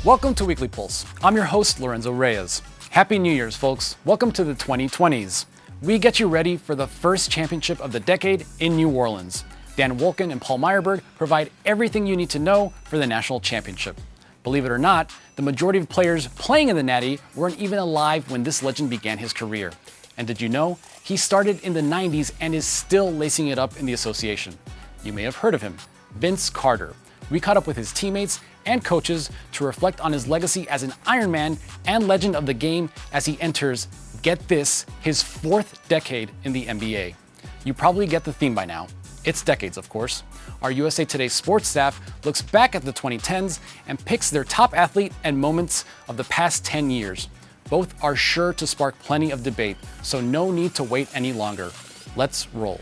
Welcome to Weekly Pulse. I'm your host, Lorenzo Reyes. Happy New Year's, folks. Welcome to the 2020s. We get you ready for the first championship of the decade in New Orleans. Dan Wolken and Paul Myerberg provide everything you need to know for the national championship. Believe it or not, the majority of players playing in the Natty weren't even alive when this legend began his career. And did you know, he started in the 90s and is still lacing it up in the association. You may have heard of him, Vince Carter. We caught up with his teammates and coaches to reflect on his legacy as an Iron Man and legend of the game as he enters, get this, his fourth decade in the NBA. You probably get the theme by now. It's decades, of course. Our USA Today sports staff looks back at the 2010s and picks their top athlete and moments of the past 10 years. Both are sure to spark plenty of debate, so no need to wait any longer. Let's roll.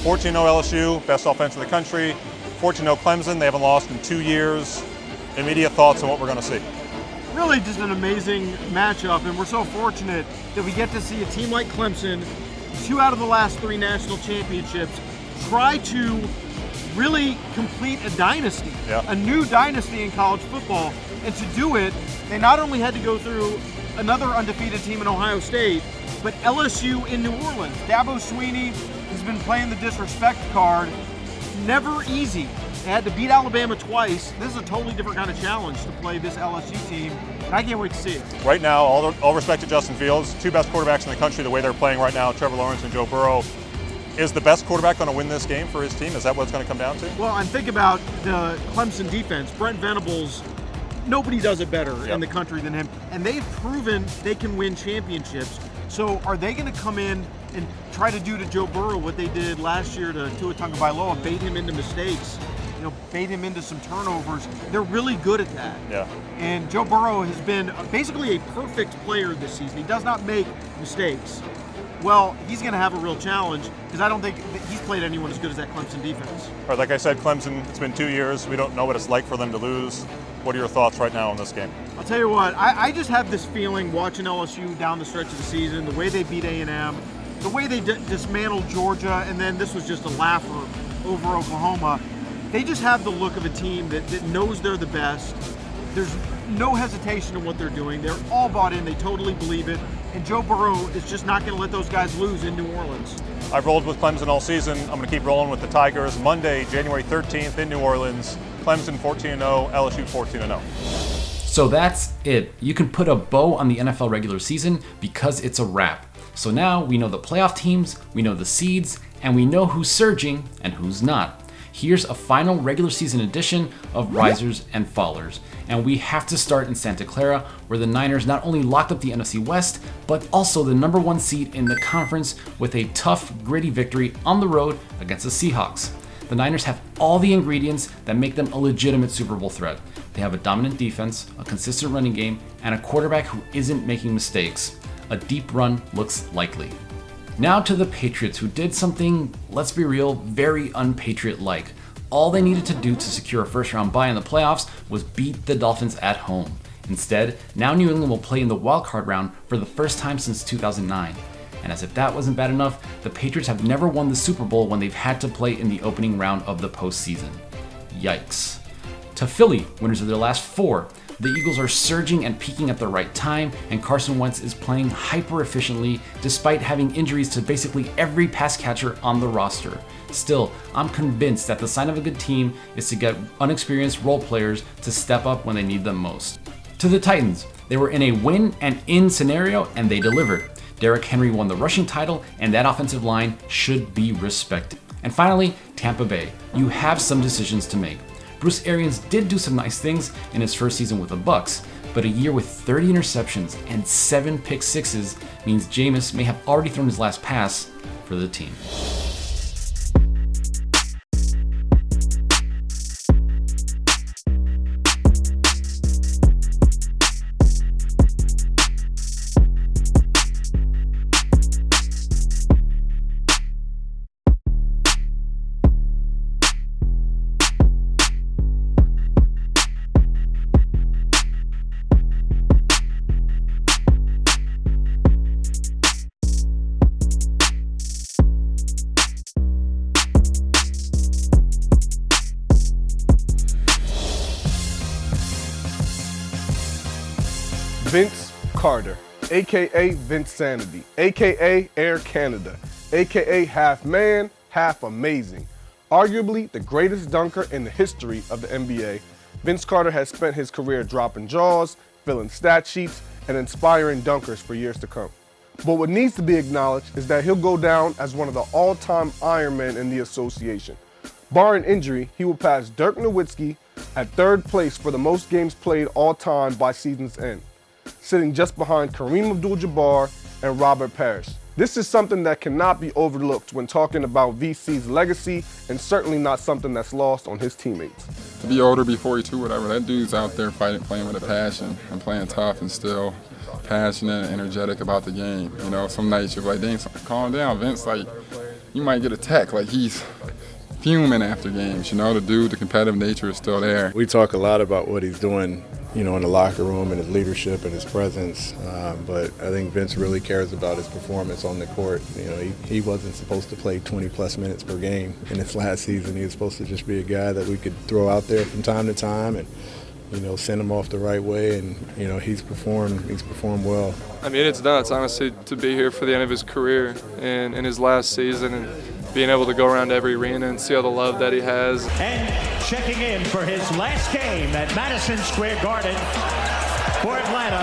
14-0 LSU, best offense in the country. 14-0 Clemson, they haven't lost in 2 years. Immediate thoughts on what we're going to see? Really just an amazing matchup, and we're so fortunate that we get to see a team like Clemson, 2 out of the last 3 national championships, try to really complete a dynasty, a new dynasty in college football. And to do it, they not only had to go through another undefeated team in Ohio State, but LSU in New Orleans. Dabo Swinney has been playing the disrespect card. Never easy. They had to beat Alabama twice. This is a totally different kind of challenge to play this LSU team, and I can't wait to see it. Right now, all respect to Justin Fields, 2 best quarterbacks in the country, the way they're playing right now, Trevor Lawrence and Joe Burrow. Is the best quarterback going to win this game for his team? Is that what it's going to come down to? Well, and think about the Clemson defense. Brent Venables, nobody does it better in the country than him, and they've proven they can win championships. So are they going to come in and try to do to Joe Burrow what they did last year to Tua Tagovailoa, bait him into mistakes, bait him into some turnovers? They're really good at that. Yeah. And Joe Burrow has been basically a perfect player this season. He does not make mistakes. Well, he's going to have a real challenge because I don't think he's played anyone as good as that Clemson defense. All right, like I said, Clemson, it's been 2 years. We don't know what it's like for them to lose. What are your thoughts right now on this game? I'll tell you what, I just have this feeling watching LSU down the stretch of the season, the way they beat A&M, the way they dismantled Georgia, and then this was just a laugher over Oklahoma. They just have the look of a team that knows they're the best. There's no hesitation in what they're doing. They're all bought in. They totally believe it. And Joe Burrow is just not going to let those guys lose in New Orleans. I've rolled with Clemson all season. I'm going to keep rolling with the Tigers. Monday, January 13th in New Orleans. Clemson 14-0, LSU 14-0. So that's it. You can put a bow on the NFL regular season because it's a wrap. So now we know the playoff teams, we know the seeds, and we know who's surging and who's not. Here's a final regular season edition of Risers and Fallers. And we have to start in Santa Clara, where the Niners not only locked up the NFC West, but also the #1 seed in the conference with a tough, gritty victory on the road against the Seahawks. The Niners have all the ingredients that make them a legitimate Super Bowl threat. They have a dominant defense, a consistent running game, and a quarterback who isn't making mistakes. A deep run looks likely. Now to the Patriots, who did something, let's be real, very un-Patriot-like. All they needed to do to secure a first-round bye in the playoffs was beat the Dolphins at home. Instead, now New England will play in the wildcard round for the first time since 2009. And as if that wasn't bad enough, the Patriots have never won the Super Bowl when they've had to play in the opening round of the postseason. Yikes. To Philly, winners of their last 4, the Eagles are surging and peaking at the right time, and Carson Wentz is playing hyper efficiently despite having injuries to basically every pass catcher on the roster. Still, I'm convinced that the sign of a good team is to get unexperienced role players to step up when they need them most. To the Titans, they were in a win and in scenario, and they delivered. Derrick Henry won the rushing title, and that offensive line should be respected. And finally, Tampa Bay. You have some decisions to make. Bruce Arians did do some nice things in his first season with the Bucs, but a year with 30 interceptions and 7 pick sixes means Jameis may have already thrown his last pass for the team. Vince Carter, a.k.a. Vince Sanity, a.k.a. Air Canada, a.k.a. half man, half amazing. Arguably the greatest dunker in the history of the NBA, Vince Carter has spent his career dropping jaws, filling stat sheets, and inspiring dunkers for years to come. But what needs to be acknowledged is that he'll go down as one of the all-time Ironmen in the association. Barring injury, he will pass Dirk Nowitzki at third place for the most games played all time by season's end, sitting just behind Kareem Abdul-Jabbar and Robert Parrish. This is something that cannot be overlooked when talking about VC's legacy, and certainly not something that's lost on his teammates. To be older, be 42, whatever, that dude's out there fighting, playing with a passion and playing tough and still passionate and energetic about the game. You know, some nights you're like, dang, calm down, Vince. Like, you might get a tech, like he's fuming after games. You know, the competitive nature is still there. We talk a lot about what he's doing, you know, in the locker room and his leadership and his presence, but I think Vince really cares about his performance on the court. You know, he wasn't supposed to play 20-plus minutes per game in his last season. He was supposed to just be a guy that we could throw out there from time to time and, you know, send him off the right way, and, you know, he's performed well. I mean, it's nuts, honestly, to be here for the end of his career and in his last season, and being able to go around every arena and see all the love that he has. And checking in for his last game at Madison Square Garden for Atlanta,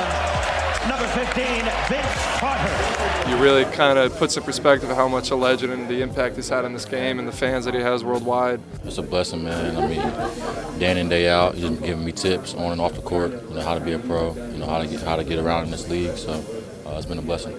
number 15, Vince Carter. You really kind of puts in perspective how much a legend and the impact he's had in this game and the fans that he has worldwide. It's a blessing, man. I mean, day in and day out, he's been giving me tips on and off the court, you know, how to be a pro, you know, how to get around in this league. So it's been a blessing.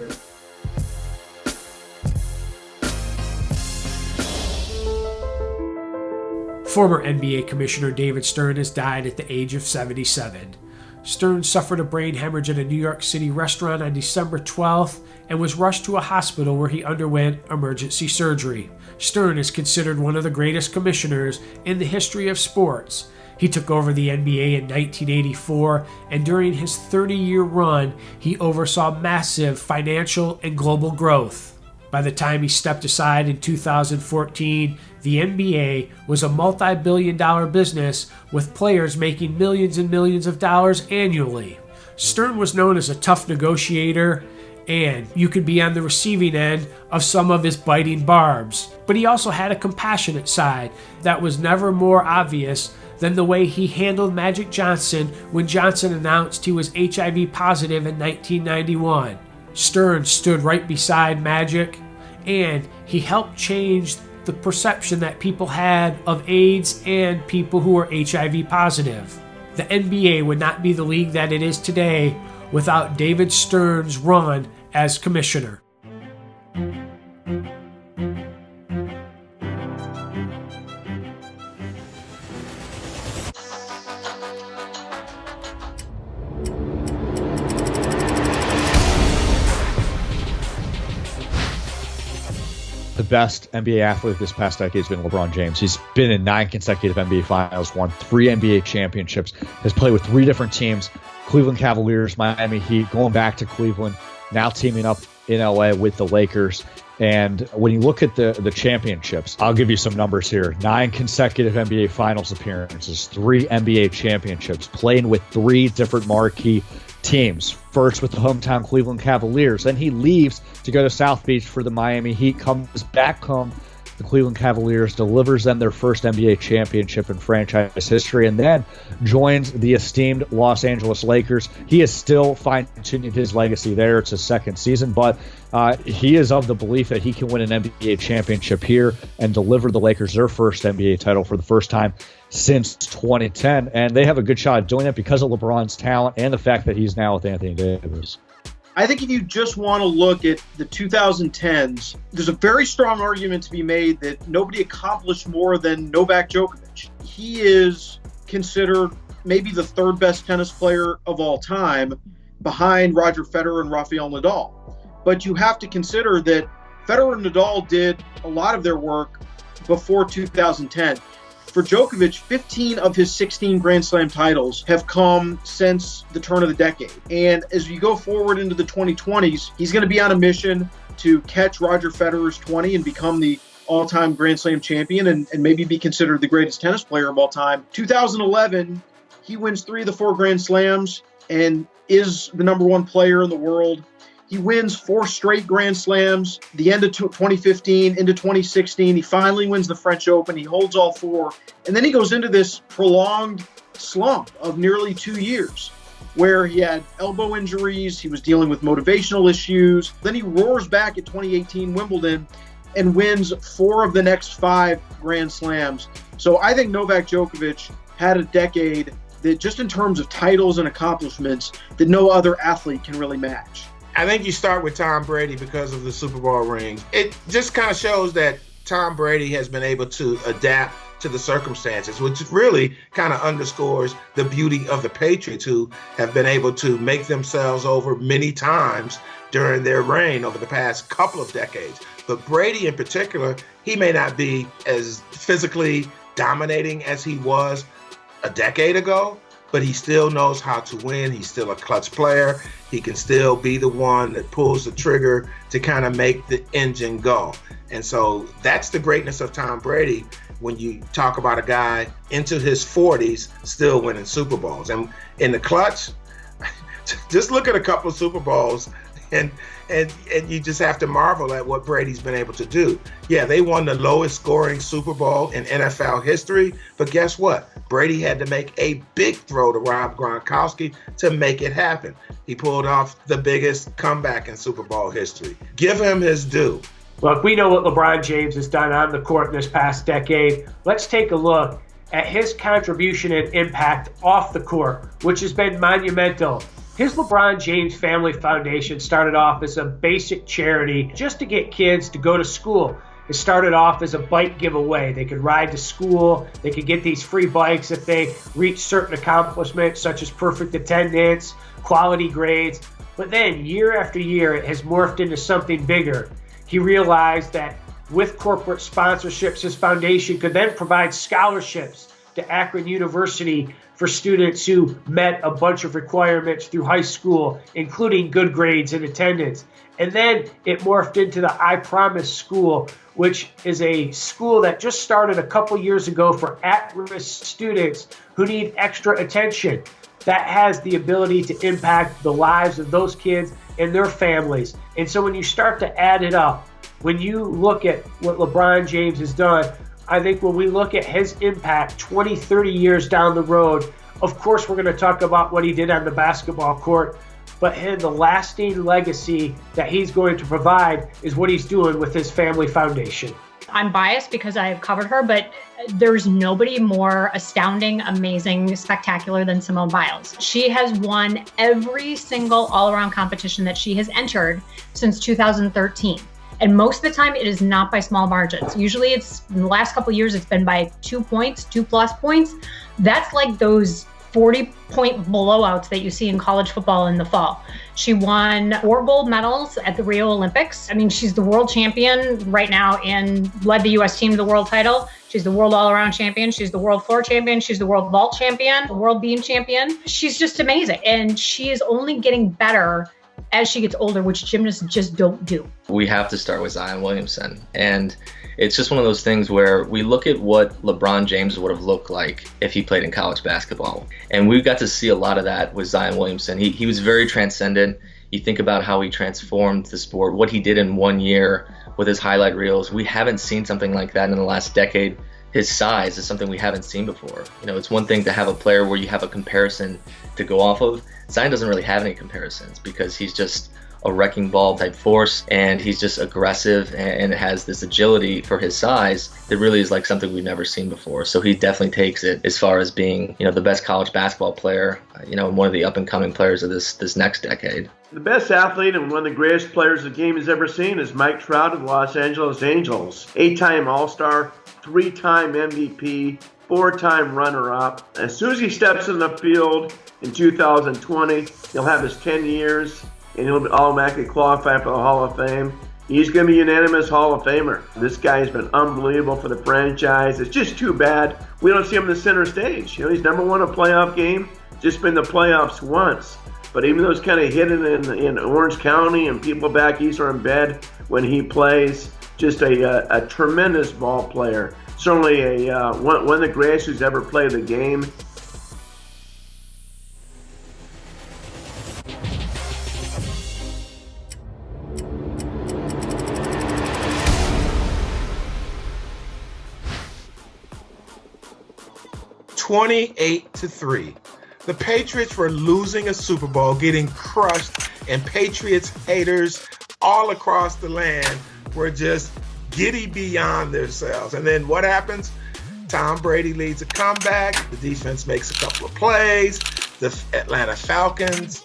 Former NBA Commissioner David Stern has died at the age of 77. Stern suffered a brain hemorrhage at a New York City restaurant on December 12th and was rushed to a hospital where he underwent emergency surgery. Stern is considered one of the greatest commissioners in the history of sports. He took over the NBA in 1984, and during his 30-year run, he oversaw massive financial and global growth. By the time he stepped aside in 2014, the NBA was a multi-billion-dollar business with players making millions and millions of dollars annually. Stern was known as a tough negotiator, and you could be on the receiving end of some of his biting barbs. But he also had a compassionate side that was never more obvious than the way he handled Magic Johnson when Johnson announced he was HIV positive in 1991. Stern stood right beside Magic, and he helped change the perception that people had of AIDS and people who were HIV positive. The NBA would not be the league that it is today without David Stern's run as commissioner. The best NBA athlete this past decade has been LeBron James. He's been in 9 consecutive NBA Finals, won 3 NBA championships, has played with 3 different teams, Cleveland Cavaliers, Miami Heat, going back to Cleveland, now teaming up in LA with the Lakers. And when you look at the championships, I'll give you some numbers here. 9 consecutive NBA Finals appearances, 3 NBA championships, playing with 3 different marquee teams. First with the hometown Cleveland Cavaliers. Then he leaves to go to South Beach for the Miami Heat, comes back home, the Cleveland Cavaliers, delivers them their first NBA championship in franchise history, and then joins the esteemed Los Angeles Lakers. He is still fine-tuning his legacy there. It's his 2nd season, but he is of the belief that he can win an NBA championship here and deliver the Lakers their first NBA title for the first time since 2010, and they have a good shot at doing it because of LeBron's talent and the fact that he's now with Anthony Davis. I think if you just want to look at the 2010s, there's a very strong argument to be made that nobody accomplished more than Novak Djokovic. He is considered maybe the 3rd best tennis player of all time, behind Roger Federer and Rafael Nadal. But you have to consider that Federer and Nadal did a lot of their work before 2010. For Djokovic, 15 of his 16 Grand Slam titles have come since the turn of the decade. And as you go forward into the 2020s, he's going to be on a mission to catch Roger Federer's 20 and become the all-time Grand Slam champion and maybe be considered the greatest tennis player of all time. 2011, he wins 3 of the 4 Grand Slams, and is the #1 player in the world. He wins 4 straight Grand Slams, the end of 2015 into 2016. He finally wins the French Open. He holds all 4. And then he goes into this prolonged slump of nearly 2 years where he had elbow injuries. He was dealing with motivational issues. Then he roars back at 2018 Wimbledon and wins 4 of the next 5 Grand Slams. So I think Novak Djokovic had a decade that, just in terms of titles and accomplishments, that no other athlete can really match. I think you start with Tom Brady because of the Super Bowl ring. It just kind of shows that Tom Brady has been able to adapt to the circumstances, which really kind of underscores the beauty of the Patriots, who have been able to make themselves over many times during their reign over the past couple of decades. But Brady in particular, he may not be as physically dominating as he was a decade ago, but he still knows how to win. He's still a clutch player. He can still be the one that pulls the trigger to kind of make the engine go. And so that's the greatness of Tom Brady when you talk about a guy into his 40s still winning Super Bowls. And in the clutch, just look at a couple of Super Bowls and you just have to marvel at what Brady's been able to do. Yeah, they won the lowest scoring Super Bowl in NFL history, but guess what? Brady had to make a big throw to Rob Gronkowski to make it happen. He pulled off the biggest comeback in Super Bowl history. Give him his due. Look, we know what LeBron James has done on the court in this past decade. Let's take a look at his contribution and impact off the court, which has been monumental. His LeBron James Family Foundation started off as a basic charity just to get kids to go to school. It started off as a bike giveaway. They could ride to school. They could get these free bikes if they reached certain accomplishments, such as perfect attendance, quality grades. But then year after year, it has morphed into something bigger. He realized that with corporate sponsorships, his foundation could then provide scholarships to Akron University for students who met a bunch of requirements through high school, including good grades and attendance. And then it morphed into the I Promise School, which is a school that just started a couple years ago for at-risk students who need extra attention. That has the ability to impact the lives of those kids and their families. And so when you start to add it up, when you look at what LeBron James has done, I think when we look at his impact 20, 30 years down the road, of course we're going to talk about what he did on the basketball court, but the lasting legacy that he's going to provide is what he's doing with his family foundation. I'm biased because I have covered her, but there's nobody more astounding, amazing, spectacular than Simone Biles. She has won every single all-around competition that she has entered since 2013. And most of the time, it is not by small margins. Usually it's, in the last couple of years, it's been by 2 points, 2+ points. That's like those 40-point blowouts that you see in college football in the fall. She won 4 gold medals at the Rio Olympics. I mean, she's the world champion right now and led the U.S. team to the world title. She's the world all-around champion. She's the world floor champion. She's the world vault champion, the world beam champion. She's just amazing. And she is only getting better as she gets older, which gymnasts just don't do. We have to start with Zion Williamson. And it's just one of those things where we look at what LeBron James would have looked like if he played in college basketball. And we've got to see a lot of that with Zion Williamson. He was very transcendent. You think about how he transformed the sport, what he did in 1 year with his highlight reels. We haven't seen something like that in the last decade. His size is something we haven't seen before. You know, it's one thing to have a player where you have a comparison to go off of. Zion doesn't really have any comparisons because he's just a wrecking ball type force, and he's just aggressive and has this agility for his size that really is like something we've never seen before. So he definitely takes it as far as being, you know, the best college basketball player, you know, and one of the up and coming players of this next decade. The best athlete and one of the greatest players the game has ever seen is Mike Trout of the Los Angeles Angels. 8-time All-Star, 3-time MVP, 4-time runner-up. As soon as he steps in the field in 2020, he'll have his 10 years and he'll automatically qualify for the Hall of Fame. He's going to be unanimous Hall of Famer. This guy has been unbelievable for the franchise. It's just too bad we don't see him in the center stage. You know, he's never won a playoff game, just been in the playoffs once. But even though it's kind of hidden in Orange County and people back east are in bed when he plays, just a tremendous ball player. Certainly one of the greatest who's ever played the game. 28-3. The Patriots were losing a Super Bowl, getting crushed, and Patriots haters all across the land were just giddy beyond themselves. And then what happens? Tom Brady leads a comeback. The defense makes a couple of plays. The Atlanta Falcons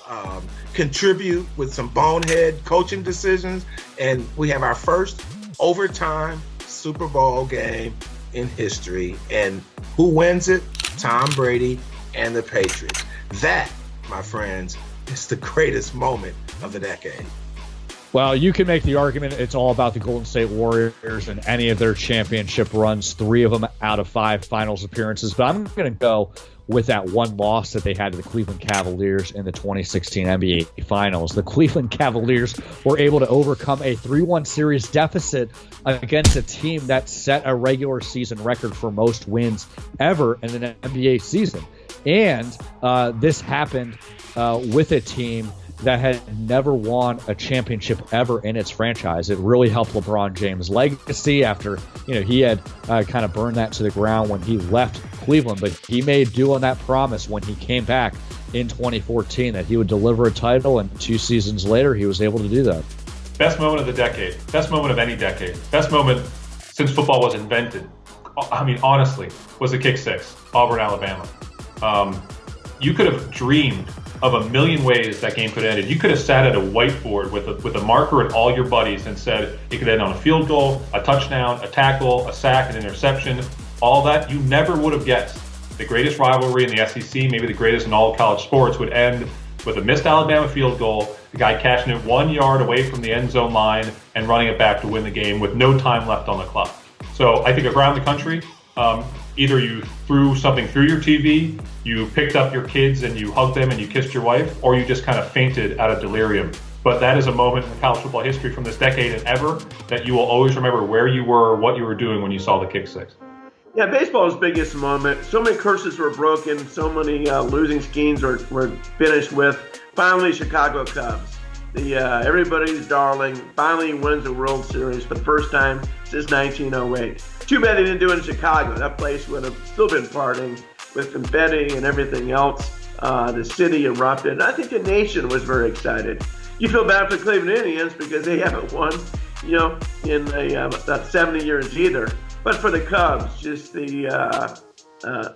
contribute with some bonehead coaching decisions. And we have our first overtime Super Bowl game in history. And who wins it? Tom Brady and the Patriots. That, my friends, is the greatest moment of the decade. Well, you can make the argument it's all about the Golden State Warriors and any of their championship runs, 3 of them out of 5 finals appearances. But I'm going to go with that one loss that they had to the Cleveland Cavaliers in the 2016 NBA Finals. The Cleveland Cavaliers were able to overcome a 3-1 series deficit against a team that set a regular season record for most wins ever in an NBA season. And this happened with a team that had never won a championship ever in its franchise. It really helped LeBron James' legacy after, he had kind of burned that to the ground when he left Cleveland, but he made do on that promise when he came back in 2014 that he would deliver a title, and 2 seasons later, he was able to do that. Best moment of the decade, best moment of any decade, best moment since football was invented. I mean, honestly, was the kick six, Auburn, Alabama. You could have dreamed of a million ways that game could have ended. You could have sat at a whiteboard with a marker and all your buddies and said it could end on a field goal, a touchdown, a tackle, a sack, an interception, all that. You never would have guessed. The greatest rivalry in the SEC, maybe the greatest in all of college sports, would end with a missed Alabama field goal, the guy catching it 1 yard away from the end zone line and running it back to win the game with no time left on the clock. So I think around the country, either you threw something through your TV, you picked up your kids and you hugged them and you kissed your wife, or you just kind of fainted out of delirium. But that is a moment in college football history from this decade and ever that you will always remember where you were, what you were doing when you saw the kick six. Yeah, baseball's biggest moment. So many curses were broken, so many losing schemes were finished with. Finally, Chicago Cubs, everybody's darling, finally wins the World Series for the first time since 1908. Too bad they didn't do it in Chicago. That place would have still been partying with confetti and everything else. The city erupted. And I think the nation was very excited. You feel bad for the Cleveland Indians because they haven't won, in about 70 years either. But for the Cubs, just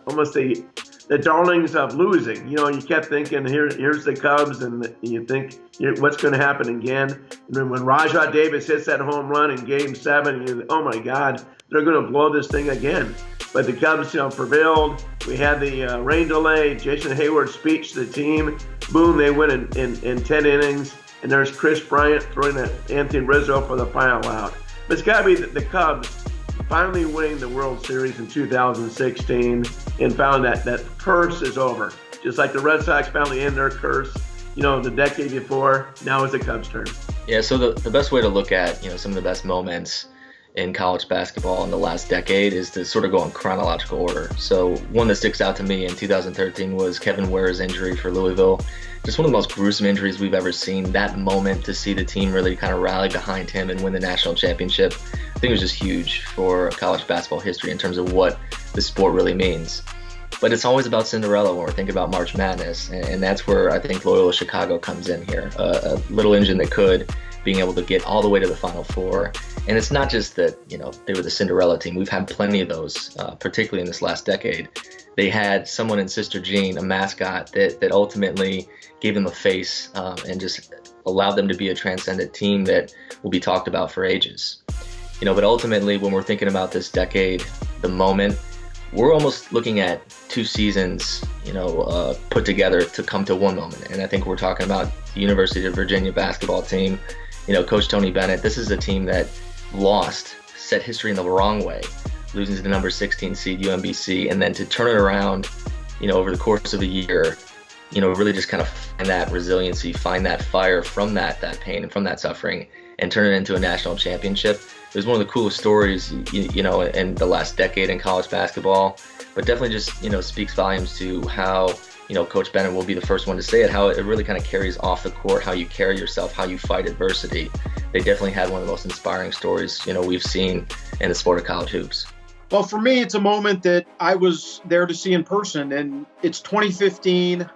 almost the darlings of losing. You kept thinking, here's the Cubs, and you think, what's going to happen again? And then when Rajah Davis hits that home run in Game 7, you think, oh my God, they're going to blow this thing again. But the Cubs, prevailed. We had the rain delay, Jason Hayward's speech to the team. Boom, they win in 10 innings. And there's Chris Bryant throwing at Anthony Rizzo for the final out. But it's got to be the Cubs finally winning the World Series in 2016 and found that curse is over. Just like the Red Sox finally ended their curse, the decade before. Now it's the Cubs' turn. Yeah, so the best way to look at, some of the best moments in college basketball in the last decade is to sort of go in chronological order. So one that sticks out to me in 2013 was Kevin Ware's injury for Louisville. Just one of the most gruesome injuries we've ever seen. That moment to see the team really kind of rally behind him and win the national championship, I think it was just huge for college basketball history in terms of what the sport really means. But it's always about Cinderella when we're thinking about March Madness, and that's where I think Loyola Chicago comes in here. A little engine that could, being able to get all the way to the Final Four. And it's not just that, they were the Cinderella team. We've had plenty of those, particularly in this last decade. They had someone in Sister Jean, a mascot, that ultimately gave them a face and just allowed them to be a transcendent team that will be talked about for ages. But ultimately, when we're thinking about this decade, the moment, we're almost looking at 2 seasons, put together to come to one moment. And I think we're talking about the University of Virginia basketball team. Coach Tony Bennett, this is a team that set history in the wrong way, losing to the number 16 seed UMBC, and then to turn it around, over the course of a year, really just kind of find that resiliency, find that fire from that pain and from that suffering, and turn it into a national championship. It was one of the coolest stories, in the last decade in college basketball, but definitely just, speaks volumes to how, Coach Bennett will be the first one to say it, how it really kind of carries off the court, how you carry yourself, how you fight adversity. They definitely had one of the most inspiring stories, we've seen in the sport of college hoops. Well, for me, it's a moment that I was there to see in person, and it's 2015,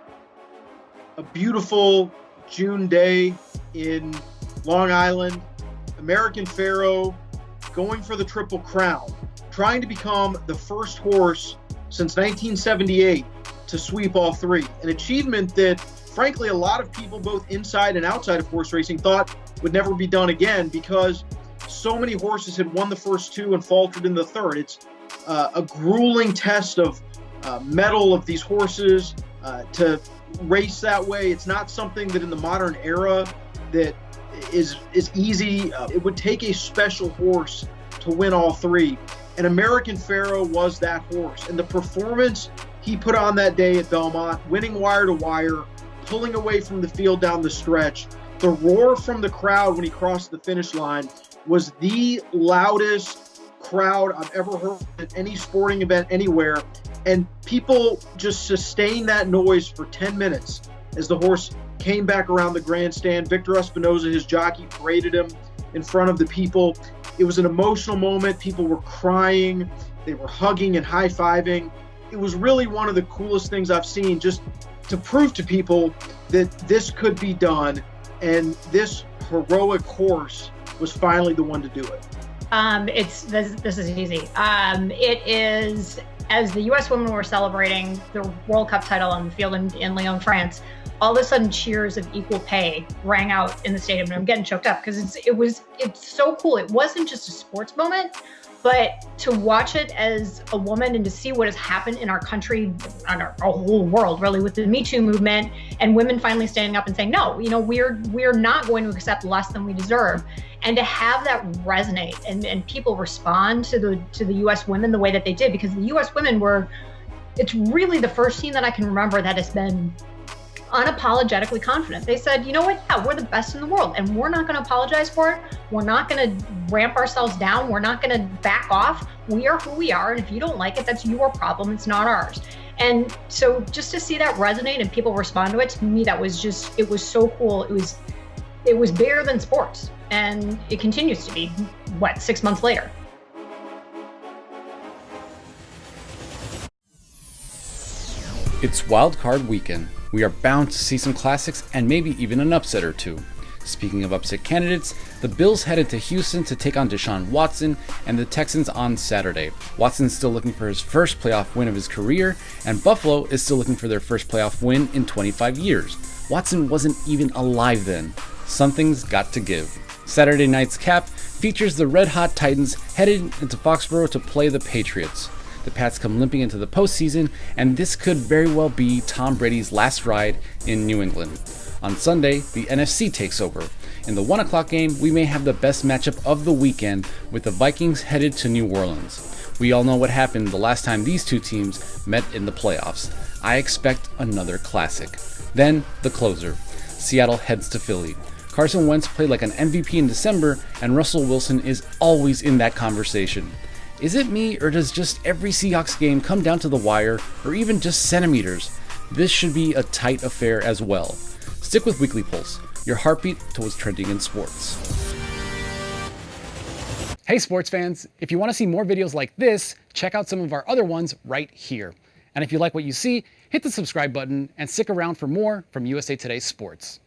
a beautiful June day in Long Island, American PHAROAH going for the Triple Crown, trying to become the first horse since 1978 to sweep all three, an achievement that, frankly, a lot of people, both inside and outside of horse racing, thought would never be done again because so many horses had won the first two and faltered in the third. It's a grueling test of mettle of these horses to race that way. It's not something that in the modern era that is easy. It would take a special horse to win all three. And American PHAROAH was that horse. And the performance he put on that day at Belmont, winning wire to wire, pulling away from the field down the stretch, the roar from the crowd when he crossed the finish line was the loudest crowd I've ever heard at any sporting event anywhere. And people just sustained that noise for 10 minutes as the horse came back around the grandstand. Victor Espinoza, his jockey, paraded him in front of the people. It was an emotional moment. People were crying. They were hugging and high-fiving. It was really one of the coolest things I've seen, just to prove to people that this could be done. And this heroic horse was finally the one to do it. This is easy. It is, as the U.S. women were celebrating the World Cup title on the field in Lyon, France, all of a sudden cheers of equal pay rang out in the stadium, and I'm getting choked up because it's so cool. It wasn't just a sports moment, but to watch it as a woman and to see what has happened in our country, on our whole world, really, with the Me Too movement and women finally standing up and saying, no, we're not going to accept less than we deserve. And to have that resonate and people respond to the U.S. women the way that they did, because the U.S. women it's really the first team that I can remember that has been unapologetically confident. They said, you know what, yeah, we're the best in the world and we're not going to apologize for it. We're not going to ramp ourselves down. We're not going to back off. We are who we are. And if you don't like it, that's your problem. It's not ours. And so just to see that resonate and people respond to it, to me, it was so cool. It was bigger than sports, and it continues to be, 6 months later. It's wildcard weekend. We are bound to see some classics and maybe even an upset or two. Speaking of upset candidates, the Bills headed to Houston to take on Deshaun Watson and the Texans on Saturday. Watson's still looking for his first playoff win of his career, and Buffalo is still looking for their first playoff win in 25 years. Watson wasn't even alive then. Something's got to give. Saturday night's cap features the red-hot Titans headed into Foxborough to play the Patriots. The Pats come limping into the postseason, and this could very well be Tom Brady's last ride in New England. On Sunday, the NFC takes over. In the 1 o'clock game, we may have the best matchup of the weekend with the Vikings headed to New Orleans. We all know what happened the last time these two teams met in the playoffs. I expect another classic. Then, the closer. Seattle heads to Philly. Carson Wentz played like an MVP in December, and Russell Wilson is always in that conversation. Is it me, or does just every Seahawks game come down to the wire, or even just centimeters? This should be a tight affair as well. Stick with Weekly Pulse, your heartbeat to what's trending in sports. Hey sports fans, if you want to see more videos like this, check out some of our other ones right here. And if you like what you see, hit the subscribe button and stick around for more from USA Today Sports.